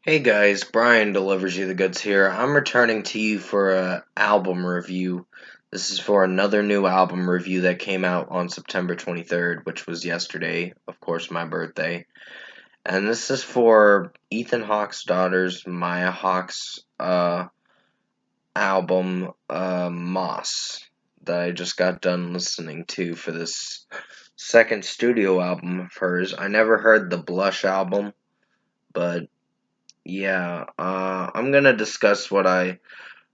Hey guys, Brian delivers you the goods here. I'm returning to you for a album review. This is for another new album review that came out on September 23rd, which was yesterday, of course, my birthday. And this is for Ethan Hawke's daughter's Maya Hawke's album Moss that I just got done listening to for this second studio album of hers. I never heard the Blush album, but yeah, I'm gonna discuss what I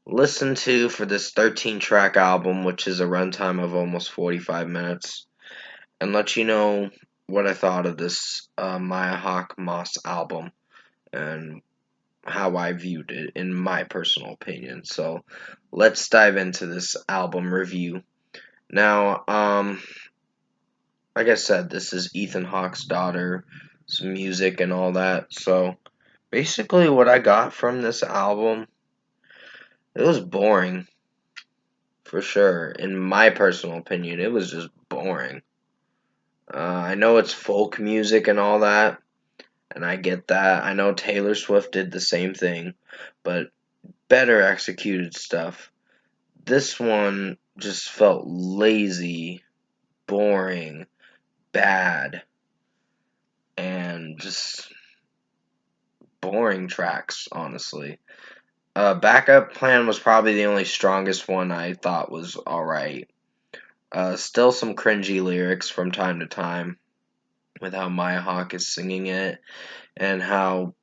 listened to for this 13 track album, which is a runtime of almost 45 minutes, and let you know what I thought of this Maya Hawke Moss album and how I viewed it in my personal opinion. So let's dive into this album review. Now, like I said, this is Ethan Hawke's daughter, some music and all that. So basically, what I got from this album, it was boring, for sure. In my personal opinion, it was just boring. I know it's folk music and all that, and I get that. I know Taylor Swift did the same thing, but better executed stuff. This one just felt lazy, boring, bad, and just boring tracks, honestly. Backup Plan was probably the only strongest one I thought was alright. Still some cringy lyrics from time to time with how Maya Hawke is singing it and how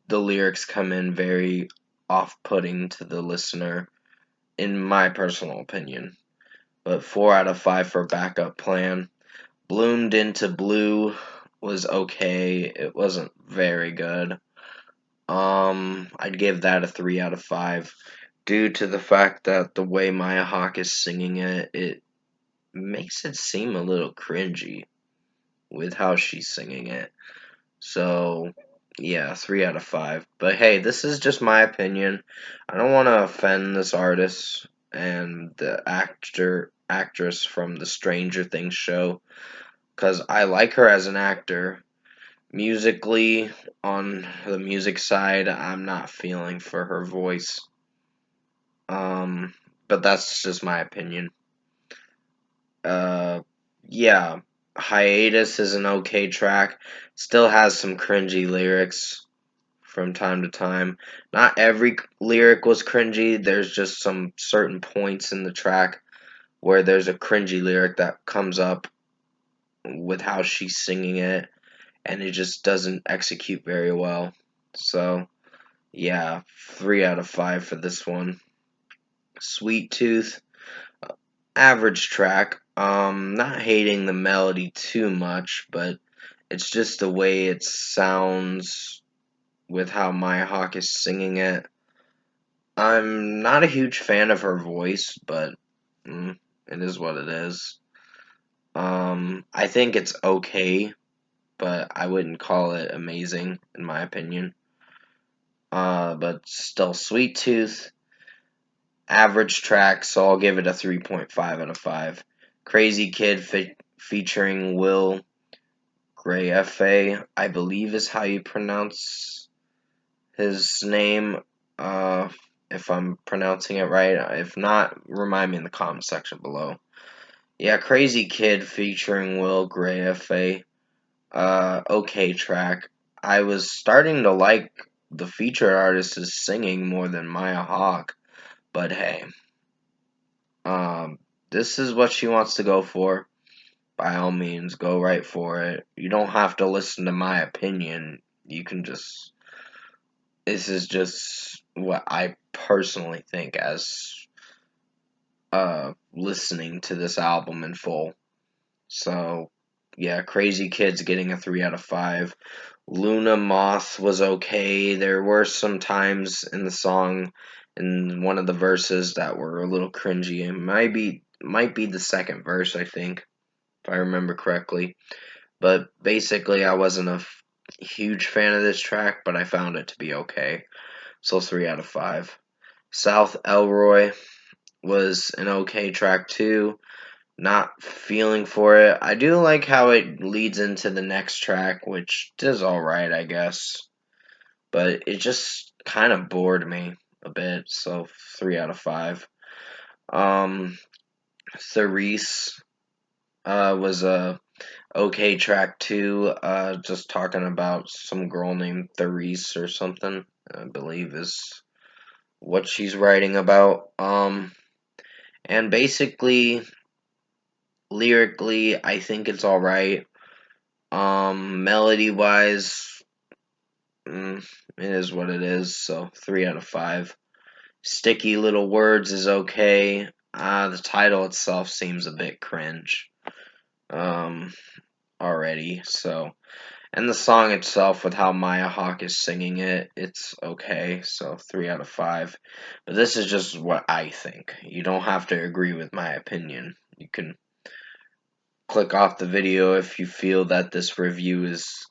the lyrics come in very off-putting to the listener, in my personal opinion. But 4 out of 5 for Backup Plan. Bloomed Into Blue was okay. It wasn't very good. I'd give that a 3 out of 5 due to the fact that the way Maya Hawke is singing it makes it seem a little cringy with how she's singing it. So, yeah, 3 out of 5. But hey, this is just my opinion. I don't want to offend this artist and the actress from the Stranger Things show because I like her as an actor. Musically, on the music side, I'm not feeling for her voice. Um, but that's just my opinion. Uh, yeah, Hiatus is an okay track. Still has some cringy lyrics from time to time. Not every lyric was cringy. There's just some certain points in the track where there's a cringy lyric that comes up with how she's singing it, and it just doesn't execute very well. So, yeah, 3 out of 5 for this one. Sweet Tooth, average track. Not hating the melody too much, but it's just the way it sounds with how Maya Hawke is singing it. I'm not a huge fan of her voice, but it is what it is. I think it's okay, but I wouldn't call it amazing, in my opinion. But still, Sweet Tooth, average track, so I'll give it a 3.5 out of 5. Crazy Kid featuring Will Gray F.A., I believe is how you pronounce his name. Uh, if I'm pronouncing it right. If not, remind me in the comment section below. Yeah, Crazy Kid featuring Will Gray F.A. Okay track. I was starting to like the featured artist's singing more than Maya Hawke, but hey, um, this is what she wants to go for. By all means, go right for it. You don't have to listen to my opinion. You can just. This is just what I personally think as listening to this album in full. So, yeah, Crazy Kid's getting a 3 out of 5. Luna Moth was okay. There were some times in the song, in one of the verses, that were a little cringy. It might be the second verse, I think, if I remember correctly. But basically, I wasn't a huge fan of this track, but I found it to be okay. So 3 out of 5. South Elroy was an okay track too. Not feeling for it. I do like how it leads into the next track, which is alright, I guess. but it just kind of bored me a bit. So 3 out of 5. Um, Therese was a okay track too. Just talking about some girl named Therese or something, I believe is what she's writing about. And basically, lyrically, I think it's alright. Melody wise, it is what it is. So 3 out of 5. Sticky Little Words is okay. The title itself seems a bit cringe. Um, already. So, and the song itself, with how Maya Hawke is singing it, it's okay. So 3 out of 5. But this is just what I think. You don't have to agree with my opinion. You can click off the video if you feel that this review is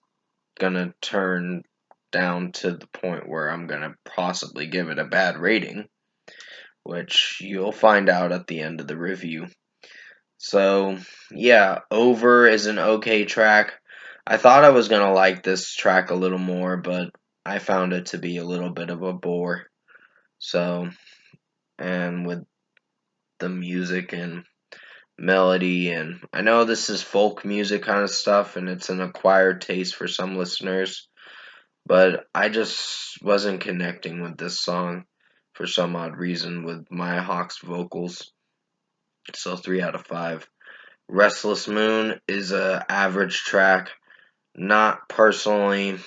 gonna turn down to the point where I'm gonna possibly give it a bad rating, which you'll find out at the end of the review. So, yeah, Over is an okay track. I thought I was gonna like this track a little more, but I found it to be a little bit of a bore. So, and with the music and melody, and I know this is folk music kind of stuff, and it's an acquired taste for some listeners, but I just wasn't connecting with this song for some odd reason with Maya Hawke's vocals. So 3 out of 5. Restless Moon is a average track. Not personally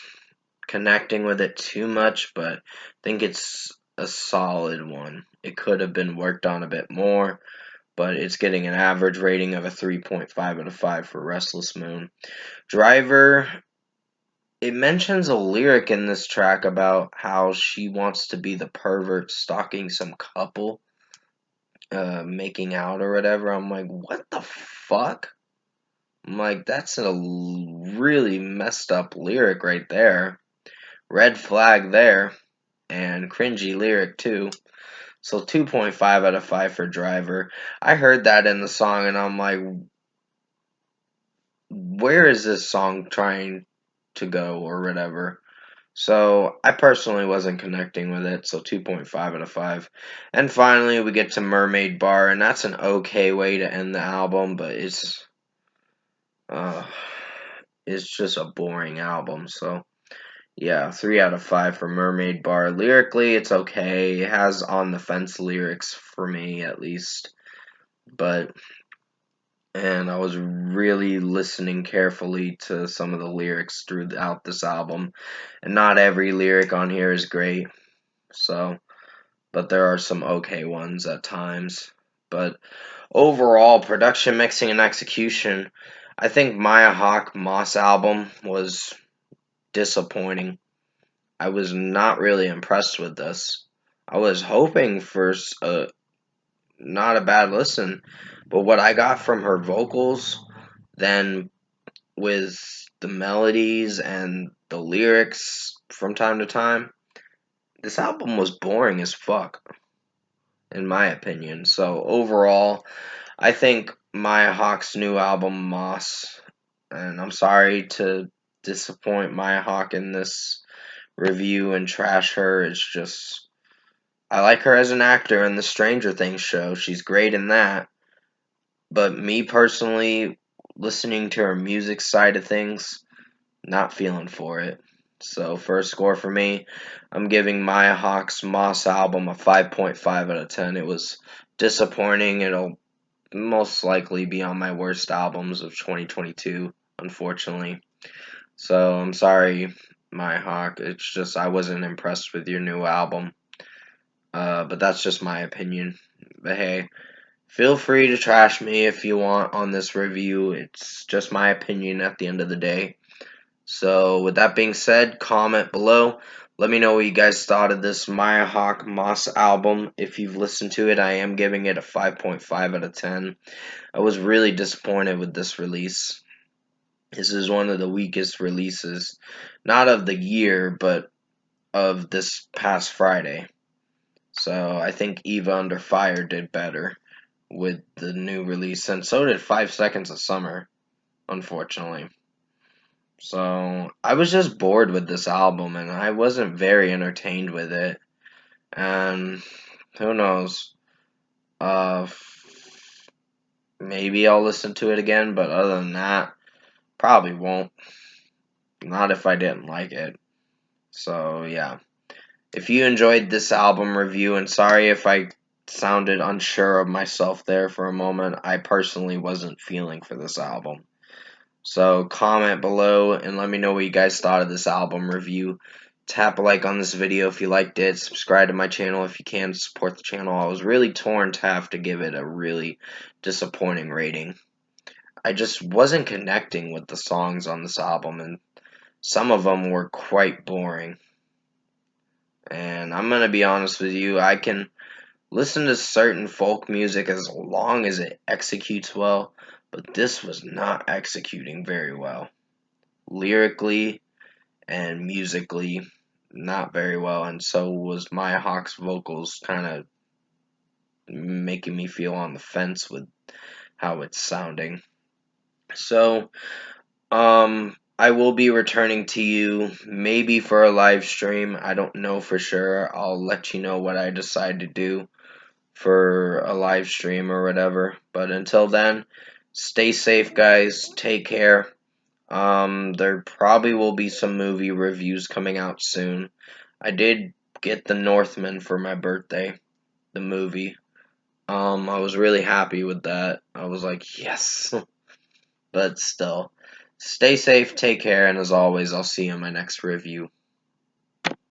connecting with it too much, but I think it's a solid one. It could have been worked on a bit more, but it's getting an average rating of a 3.5 out of 5 for Restless Moon. Driver, it mentions a lyric in this track about how she wants to be the pervert stalking some couple, making out or whatever. I'm like, what the fuck? I'm like, that's a really messed up lyric right there. Red flag there. And cringy lyric too. So 2.5 out of 5 for Driver. I heard that in the song and I'm like, where is this song trying to go or whatever? So I personally wasn't connecting with it, so 2.5 out of 5. And finally we get to Mermaid Bar, and that's an okay way to end the album, but uh it's just a boring album. So yeah, 3 out of 5 for Mermaid Bar. Lyrically, it's okay. It has on the fence lyrics for me, at least. But, and I was really listening carefully to some of the lyrics throughout this album. And not every lyric on here is great. So, but there are some okay ones at times. But overall, production, mixing, and execution, I think Maya Hawke Moss album was disappointing. I was not really impressed with this. I was hoping for not a bad listen, but what I got from her vocals, then with the melodies and the lyrics from time to time, this album was boring as fuck, in my opinion. So overall, I think Maya Hawke's new album, Moss, and I'm sorry to disappoint Maya Hawke in this review and trash her. It's just, I like her as an actor in the Stranger Things show. She's great in that. But me personally, listening to her music side of things, not feeling for it. So for a score for me, I'm giving Maya Hawke's Moss album a 5.5 out of 10. It was disappointing. It'll most likely be on my worst albums of 2022, unfortunately. So I'm sorry, Maya Hawke. It's just I wasn't impressed with your new album. But that's just my opinion. But hey, feel free to trash me if you want on this review. It's just my opinion at the end of the day. So, with that being said, comment below. Let me know what you guys thought of this Maya Hawke Moss album. If you've listened to it, I am giving it a 5.5 out of 10. I was really disappointed with this release. This is one of the weakest releases, not of the year, but of this past Friday. So I think Eva Under Fire did better with the new release, and so did 5 Seconds of Summer, unfortunately. So I was just bored with this album and I wasn't very entertained with it. And who knows? Uh, maybe I'll listen to it again, but other than that, probably won't. Not if I didn't like it. So yeah. If you enjoyed this album review, and sorry if I sounded unsure of myself there for a moment, I personally wasn't feeling for this album. So comment below and let me know what you guys thought of this album review. Tap a like on this video if you liked it. Subscribe to my channel if you can to support the channel. I was really torn to have to give it a really disappointing rating. I just wasn't connecting with the songs on this album, and some of them were quite boring. And I'm gonna be honest with you, I can listen to certain folk music as long as it executes well, but this was not executing very well. Lyrically and musically, not very well, and so was my Hawke's vocals kind of making me feel on the fence with how it's sounding. So, I will be returning to you maybe for a live stream. I don't know for sure. I'll let you know what I decide to do for a live stream or whatever. But until then, stay safe, guys. Take care. There probably will be some movie reviews coming out soon. I did get The Northman for my birthday, the movie. I was really happy with that. I was like, yes. But still, stay safe, take care, and as always, I'll see you in my next review.